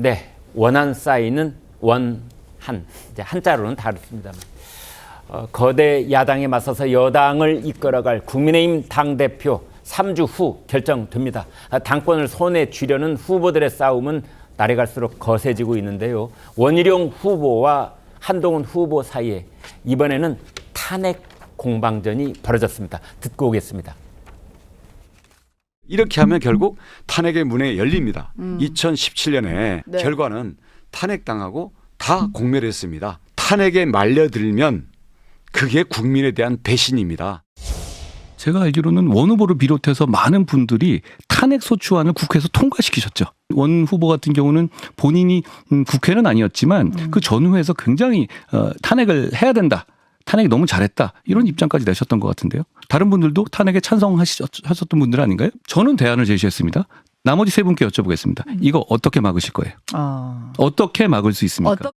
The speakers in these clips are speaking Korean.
네, 원한 쌓이는 원한. 이제 한자로는 다릅니다만. 거대 야당에 맞서서 여당을 이끌어갈 국민의힘 당대표 3주 후 결정됩니다. 당권을 손에 쥐려는 후보들의 싸움은 날이 갈수록 거세지고 있는데요. 원희룡 후보와 한동훈 후보 사이에 이번에는 탄핵 공방전이 벌어졌습니다. 듣고 오겠습니다. 이렇게 하면 결국 탄핵의 문이 열립니다. 2017년에 네. 결과는 탄핵당하고 다 공멸했습니다. 탄핵에 말려들면 그게 국민에 대한 배신입니다. 제가 알기로는 원 후보를 비롯해서 많은 분들이 탄핵 소추안을 국회에서 통과시키셨죠. 원 후보 같은 경우는 본인이 국회는 아니었지만 그 전후에서 굉장히 탄핵을 해야 된다. 탄핵이 너무 잘했다. 이런 입장까지 내셨던 것 같은데요. 다른 분들도 탄핵에 찬성하셨던 분들 아닌가요? 저는 대안을 제시했습니다. 나머지 세 분께 여쭤보겠습니다. 이거 어떻게 막으실 거예요? 어떻게 막을 수 있습니까?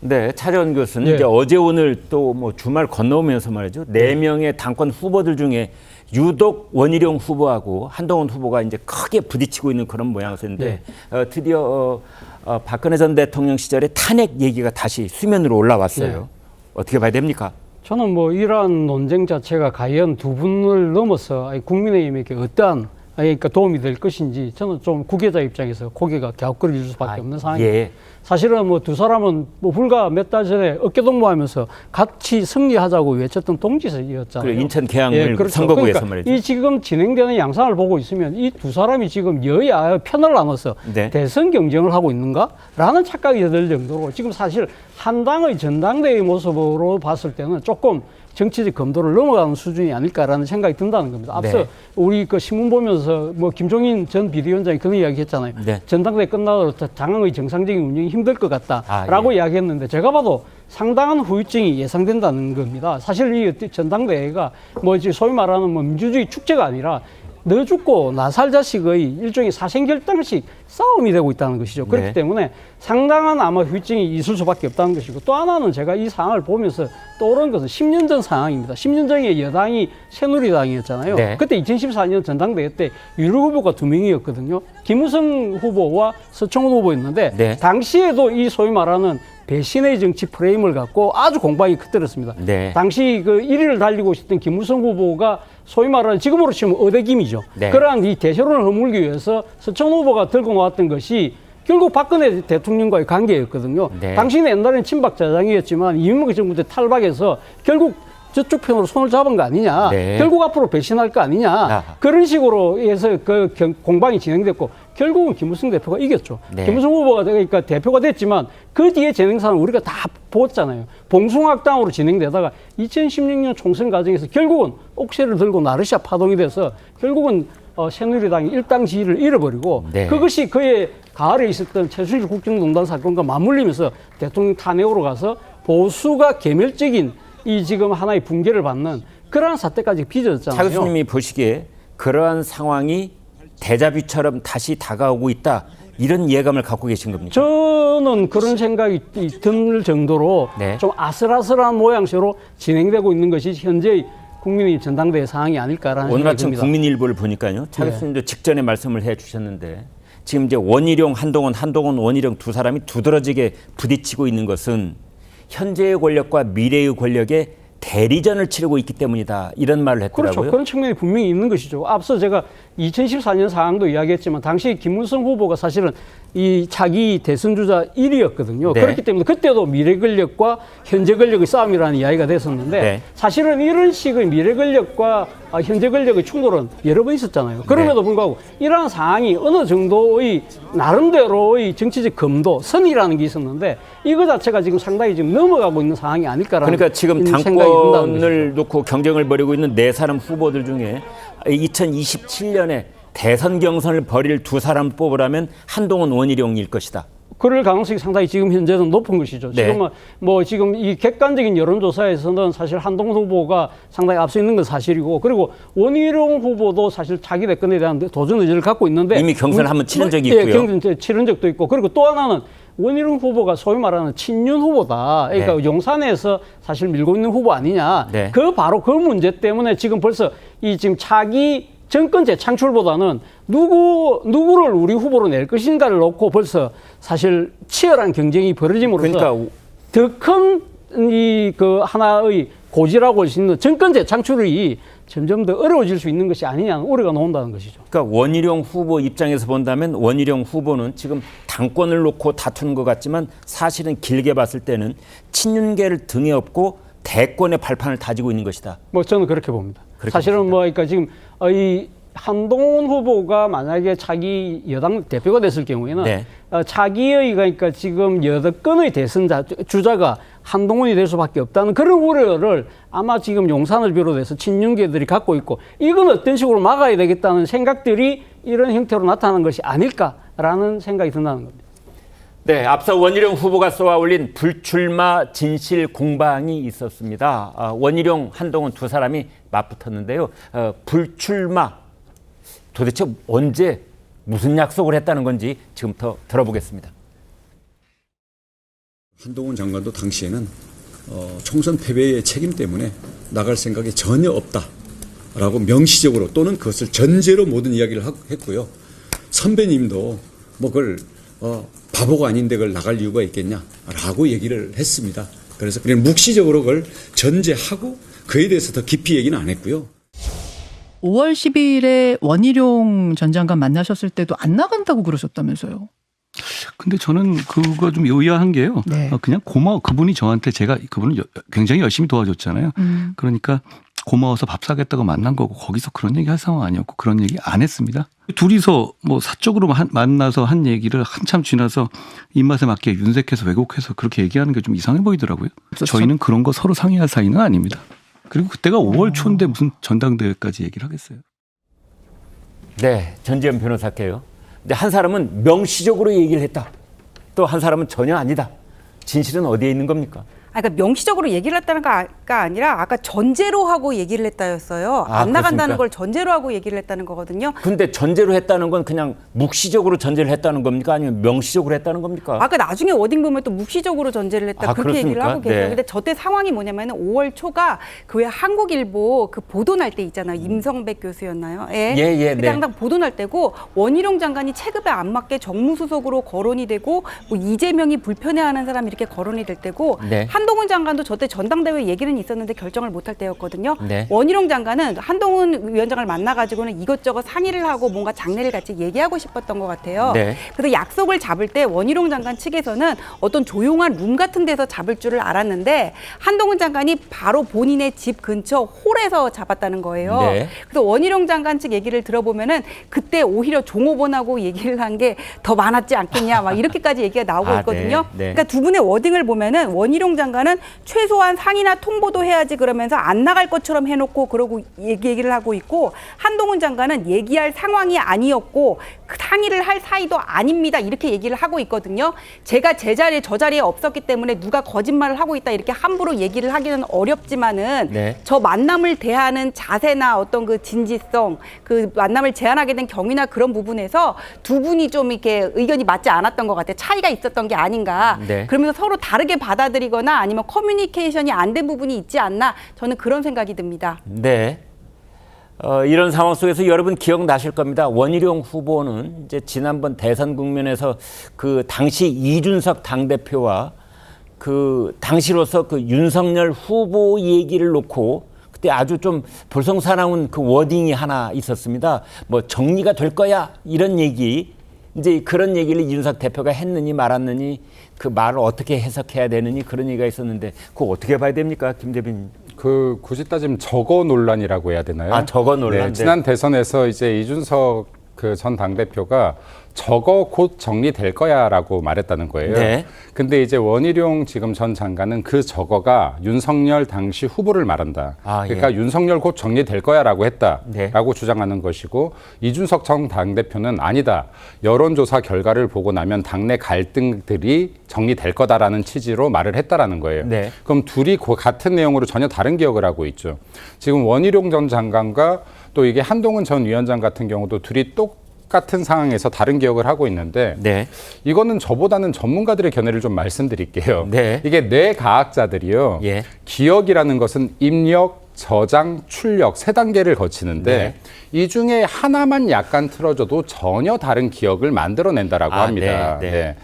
네, 차재원 교수는 예. 이제 어제 오늘 또 뭐 주말 건너오면서 말이죠. 4명의 당권 후보들 중에 유독 원희룡 후보하고 한동훈 후보가 이제 크게 부딪히고 있는 그런 모양새인데 드디어 박근혜 전 대통령 시절에 탄핵 얘기가 다시 수면으로 올라왔어요. 네. 어떻게 봐야 됩니까? 저는 뭐 이러한 논쟁 자체가 과연 두 분을 넘어서 국민의힘에게 어떠한 그러니까 도움이 될 것인지 저는 좀 구계자 입장에서 고개가 갸웃거릴 수밖에 없는 상황입니다. 예. 사실은 뭐 두 사람은 뭐 불과 몇 달 전에 어깨동무하면서 같이 승리하자고 외쳤던 동지였잖아요. 그리고 인천 계양을 그렇죠. 선거구에서 그러니까 말이죠. 이 지금 진행되는 양상을 보고 있으면 이 두 사람이 지금 여야 편을 나눠서 네. 대선 경쟁을 하고 있는가라는 착각이 들 정도로 지금 사실 한 당의 전당대회 모습으로 봤을 때는 조금 정치적 검도를 넘어가는 수준이 아닐까라는 생각이 든다는 겁니다. 앞서 네. 우리 그 신문 보면서 뭐 김종인 전 비대위원장이 그런 이야기 했잖아요. 네. 전당대회 끝나고 당의 정상적인 운영이 힘들 것 같다라고 예. 이야기했는데 제가 봐도 상당한 후유증이 예상된다는 겁니다. 사실 이 전당대회가 뭐 소위 말하는 뭐 민주주의 축제가 아니라 너 죽고 나 살 자식의 일종의 사생결단식 싸움이 되고 있다는 것이죠. 그렇기 네. 때문에 상당한 아마 후유증이 있을 수밖에 없다는 것이고 또 하나는 제가 이 상황을 보면서 떠오른 것은 10년 전 상황입니다. 10년 전에 여당이 새누리당이었잖아요. 네. 그때 2014년 전당대회 때 유력 후보가 2명이었거든요. 김우성 후보와 서청원 후보였는데 네. 당시에도 이 소위 말하는 배신의 정치 프레임을 갖고 아주 공방이 크더랬습니다. 네. 당시 그 1위를 달리고 있었던 김우성 후보가 소위 말하는 지금으로 치면 어대김이죠. 네. 그러한 이 대세론을 허물기 위해서 서청원 후보가 들고 나왔던 것이 결국 박근혜 대통령과의 관계였거든요. 네. 당시는 옛날엔 친박자장이었지만 이명박 정부 때 탈박해서 결국 저쪽 편으로 손을 잡은 거 아니냐. 네. 결국 앞으로 배신할 거 아니냐. 아하. 그런 식으로 해서 그 공방이 진행됐고 결국은 김무성 대표가 이겼죠. 네. 김무성 후보가 그러니까 대표가 됐지만 그 뒤에 진행사는 우리가 다 보았잖아요. 봉숭악당으로 진행되다가 2016년 총선 과정에서 결국은 옥새를 들고 나르시아 파동이 돼서 결국은 새누리당이 일당 지위를 잃어버리고 네. 그것이 그의 가을에 있었던 최순실 국정농단 사건과 맞물리면서 대통령 탄핵으로 가서 보수가 개멸적인 이 지금 하나의 붕괴를 받는 그러한 사태까지 빚어졌잖아요. 차 교수님이 보시기에 그러한 상황이 데자뷰처럼 다시 다가오고 있다. 이런 예감을 갖고 계신 겁니까? 저는 그런 생각이 들 정도로 네. 좀 아슬아슬한 모양새로 진행되고 있는 것이 현재의 국민의힘 전당대회 상황이 아닐까라는 오늘 생각이 아침 듭니다. 국민일보를 보니까요. 차 네. 교수님도 직전에 말씀을 해 주셨는데 지금 이제 원희룡, 한동훈, 원희룡 두 사람이 두드러지게 부딪히고 있는 것은 현재의 권력과 미래의 권력의 대리전을 치르고 있기 때문이다. 이런 말을 했더라고요. 그렇죠. 그런 측면이 분명히 있는 것이죠. 앞서 제가 2014년 상황도 이야기했지만 당시 김무성 후보가 사실은 이 차기 대선 주자 1위였거든요. 네. 그렇기 때문에 그때도 미래 권력과 현재 권력의 싸움이라는 이야기가 됐었는데 네. 사실은 이런 식의 미래 권력과 현재 권력의 충돌은 여러 번 있었잖아요. 그럼에도 불구하고 이러한 상황이 어느 정도의 나름대로의 정치적 검도, 선이라는 게 있었는데 이거 자체가 지금 상당히 지금 넘어가고 있는 상황이 아닐까라는 그러니까 지금 생각이 든다는 당권을 놓고 경쟁을 벌이고 있는 네 사람 후보들 중에 2027년에 대선 경선을 벌일 두 사람 뽑으라면 한동훈, 원희룡일 것이다. 그럴 가능성이 상당히 지금 현재는 높은 것이죠. 네. 지금은 뭐 지금 이 객관적인 여론조사에서는 사실 한동훈 후보가 상당히 앞서 있는 건 사실이고 그리고 원희룡 후보도 사실 차기 대권에 대한 도전 의지를 갖고 있는데 이미 경선을 한번 치른 적이 예, 있고요. 경선 치른 적도 있고 그리고 또 하나는 원희룡 후보가 소위 말하는 친윤 후보다. 그러니까 네. 용산에서 사실 밀고 있는 후보 아니냐. 네. 그 바로 그 문제 때문에 지금 벌써 이 지금 차기 정권 재창출보다는 누구를 우리 후보로 낼 것인가를 놓고 벌써 사실 치열한 경쟁이 벌어짐으로써 그러니까 더 큰 그 하나의 고지라고 할 수 있는 정권 재창출이 점점 더 어려워질 수 있는 것이 아니냐는 우려가 나온다는 것이죠. 그러니까 원희룡 후보 입장에서 본다면 원희룡 후보는 지금 당권을 놓고 다투는 것 같지만 사실은 길게 봤을 때는 친윤계를 등에 업고 대권의 발판을 다지고 있는 것이다. 뭐 저는 그렇게 봅니다. 그렇게 사실은 보십니다. 뭐 그러니까 지금 이 한동훈 후보가 만약에 차기 여당 대표가 됐을 경우에는 네. 차기의 그러니까 지금 여덟건의 대선 주자가 한동훈이 될 수밖에 없다는 그런 우려를 아마 지금 용산을 비롯해서 친윤계들이 갖고 있고 이건 어떤 식으로 막아야 되겠다는 생각들이 이런 형태로 나타나는 것이 아닐까라는 생각이 든다는 겁니다. 네, 앞서 원희룡 후보가 쏘아올린 불출마 진실 공방이 있었습니다. 원희룡, 한동훈 두 사람이 맞붙었는데요. 불출마 도대체 언제 무슨 약속을 했다는 건지 지금부터 들어보겠습니다. 한동훈 장관도 당시에는 총선 패배의 책임 때문에 나갈 생각이 전혀 없다라고 명시적으로 또는 그것을 전제로 모든 이야기를 했고요. 선배님도 뭐 그걸 바보가 아닌데 그걸 나갈 이유가 있겠냐라고 얘기를 했습니다. 그래서 그냥 묵시적으로 그걸 전제하고 그에 대해서 더 깊이 얘기는 안 했고요. 5월 10일에 원희룡 전 장관 만나셨을 때도 안 나간다고 그러셨다면서요. 근데 저는 그거 좀 의아한 게요. 네. 그냥 고마워. 그분이 저한테 그분은 굉장히 열심히 도와줬잖아요. 그러니까 고마워서 밥 사겠다고 만난 거고 거기서 그런 얘기 할 상황 아니었고 그런 얘기 안 했습니다. 둘이서 뭐 사적으로 만나서 한 얘기를 한참 지나서 입맛에 맞게 윤색해서 왜곡해서 그렇게 얘기하는 게 좀 이상해 보이더라고요. 저희는 그런 거 서로 상의할 사이는 아닙니다. 그리고 그때가 5월 초인데 무슨 전당대회까지 얘기를 하겠어요. 네, 전지현 변호사께요. 근데 한 사람은 명시적으로 얘기를 했다. 또 한 사람은 전혀 아니다. 진실은 어디에 있는 겁니까? 그러니까 명시적으로 얘기를 했다는 가 아니라 아까 전제로 하고 얘기를 했다였어요. 안 나간다는 그렇습니까? 걸 전제로 하고 얘기를 했다는 거거든요. 근데 전제로 했다는 건 그냥 묵시적으로 전제를 했다는 겁니까? 아니면 명시적으로 했다는 겁니까? 아까 나중에 워딩 보면 또 묵시적으로 전제를 했다 그렇게 얘기를 그렇습니까? 하고 계세요. 네. 근데 저때 상황이 뭐냐면 5월 초가 그 왜 한국일보 그 보도 날 때 있잖아요. 임성백 교수였나요? 예. 예, 그때 네. 항상 보도 날 때고 원희룡 장관이 체급에 안 맞게 정무수석으로 거론이 되고 뭐 이재명이 불편해하는 사람이 이렇게 거론이 될 때고 네. 한동훈 장관도 저때 전당대회 얘기는 있었는데 결정을 못할 때였거든요. 네. 원희룡 장관은 한동훈 위원장을 만나가지고는 이것저것 상의를 하고 뭔가 장례를 같이 얘기하고 싶었던 것 같아요. 네. 그래서 약속을 잡을 때 원희룡 장관 측에서는 어떤 조용한 룸 같은 데서 잡을 줄을 알았는데 한동훈 장관이 바로 본인의 집 근처 홀에서 잡았다는 거예요. 네. 그래서 원희룡 장관 측 얘기를 들어보면은 그때 오히려 종업원하고 얘기를 한 게 더 많았지 않겠냐 막 이렇게까지 얘기가 나오고 있거든요. 네. 네. 그러니까 두 분의 워딩을 보면은 원희룡 장관은 최소한 상의나 통보도 해야지 그러면서 안 나갈 것처럼 해놓고 그러고 얘기를 하고 있고 한동훈 장관은 얘기할 상황이 아니었고 그 상의를 할 사이도 아닙니다 이렇게 얘기를 하고 있거든요. 제가 저 자리에 없었기 때문에 누가 거짓말을 하고 있다 이렇게 함부로 얘기를 하기는 어렵지만은 네. 저 만남을 대하는 자세나 어떤 그 진지성 그 만남을 제안하게 된 경위나 그런 부분에서 두 분이 좀 이렇게 의견이 맞지 않았던 것 같아요. 차이가 있었던 게 아닌가. 네. 그러면서 서로 다르게 받아들이거나 아니면 커뮤니케이션이 안 된 부분이 있지 않나 저는 그런 생각이 듭니다. 네. 이런 상황 속에서 여러분 기억나실 겁니다. 원희룡 후보는 이제 지난번 대선 국면에서 그 당시 이준석 당대표와 그 당시로서 그 윤석열 후보 얘기를 놓고 그때 아주 좀 볼썽사나운 그 워딩이 하나 있었습니다. 뭐 정리가 될 거야 이런 얘기. 이제 그런 얘기를 이준석 대표가 했느니 말았느니 그 말을 어떻게 해석해야 되느니 그런 얘기가 있었는데 그거 어떻게 봐야 됩니까, 김대빈? 그 굳이 따지면 저거 논란이라고 해야 되나요? 저거 논란. 네, 지난 대선에서 이제 이준석 그 전 당대표가 저거 곧 정리될 거야라고 말했다는 거예요. 네. 근데 이제 원희룡 지금 전 장관은 그 저거가 윤석열 당시 후보를 말한다. 그러니까 예. 윤석열 곧 정리될 거야라고 했다라고 네. 주장하는 것이고 이준석 전 당대표는 아니다. 여론조사 결과를 보고 나면 당내 갈등들이 정리될 거다라는 취지로 말을 했다라는 거예요. 네. 그럼 둘이 같은 내용으로 전혀 다른 기억을 하고 있죠. 지금 원희룡 전 장관과 또 이게 한동훈 전 위원장 같은 경우도 둘이 똑같은 상황에서 다른 기억을 하고 있는데 네. 이거는 저보다는 전문가들의 견해를 좀 말씀드릴게요. 네. 이게 뇌과학자들이요. 예. 기억이라는 것은 입력, 저장, 출력 세 단계를 거치는데 이 중에 하나만 약간 틀어져도 전혀 다른 기억을 만들어낸다라고 아, 합니다. 네, 네.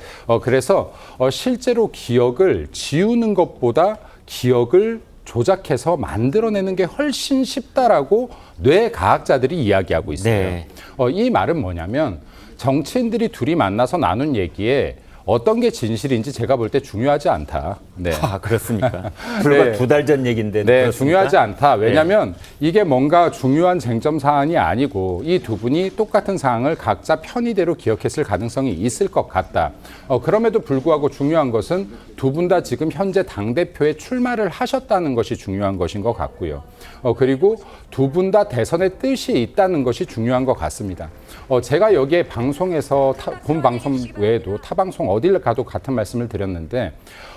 그래서 실제로 기억을 지우는 것보다 기억을 조작해서 만들어내는 게 훨씬 쉽다라고 뇌과학자들이 이야기하고 있어요. 네. 이 말은 뭐냐면 정치인들이 둘이 만나서 나눈 얘기에 어떤 게 진실인지 제가 볼 때 중요하지 않다. 네. 아, 그렇습니까? 불과 네. 2달 전 얘기인데. 네, 그렇습니까? 중요하지 않다. 왜냐하면 이게 뭔가 중요한 쟁점 사안이 아니고 이 두 분이 똑같은 사항을 각자 편의대로 기억했을 가능성이 있을 것 같다. 그럼에도 불구하고 중요한 것은 두 분 다 지금 현재 당대표에 출마를 하셨다는 것이 중요한 것인 것 같고요. 그리고 두 분 다 대선의 뜻이 있다는 것이 중요한 것 같습니다. 제가 여기에 방송에서 본 방송 외에도 타 방송 어딜 가도 같은 말씀을 드렸는데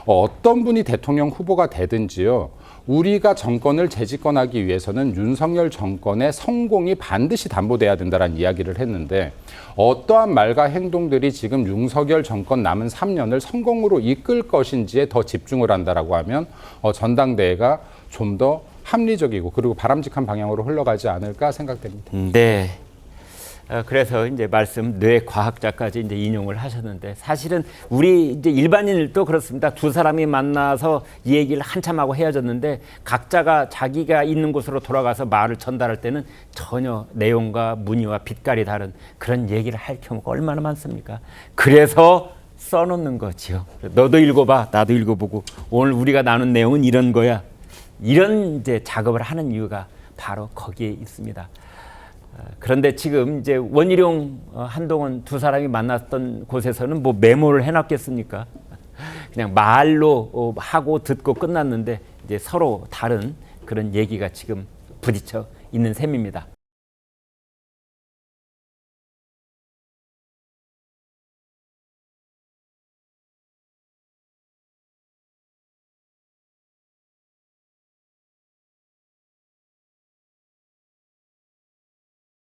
어떤 분이 대통령 후보가 되든지요. 우리가 정권을 재집권하기 위해서는 윤석열 정권의 성공이 반드시 담보돼야 된다는 이야기를 했는데 어떠한 말과 행동들이 지금 윤석열 정권 남은 3년을 성공으로 이끌 것인지에 더 집중을 한다라고 하면 전당대회가 좀 더 합리적이고 그리고 바람직한 방향으로 흘러가지 않을까 생각됩니다. 네. 그래서 이제 말씀 뇌과학자까지 이제 인용을 하셨는데 사실은 우리 이제 일반인들도 그렇습니다. 두 사람이 만나서 이 얘기를 한참 하고 헤어졌는데 각자가 자기가 있는 곳으로 돌아가서 말을 전달할 때는 전혀 내용과 문의와 빛깔이 다른 그런 얘기를 할 경우가 얼마나 많습니까? 그래서 써놓는 거지요. 너도 읽어봐, 나도 읽어보고 오늘 우리가 나눈 내용은 이런 거야. 이런 이제 작업을 하는 이유가 바로 거기에 있습니다. 그런데 지금 이제 원희룡, 한동훈 두 사람이 만났던 곳에서는 뭐 메모를 해놨겠습니까? 그냥 말로 하고 듣고 끝났는데 이제 서로 다른 그런 얘기가 지금 부딪혀 있는 셈입니다.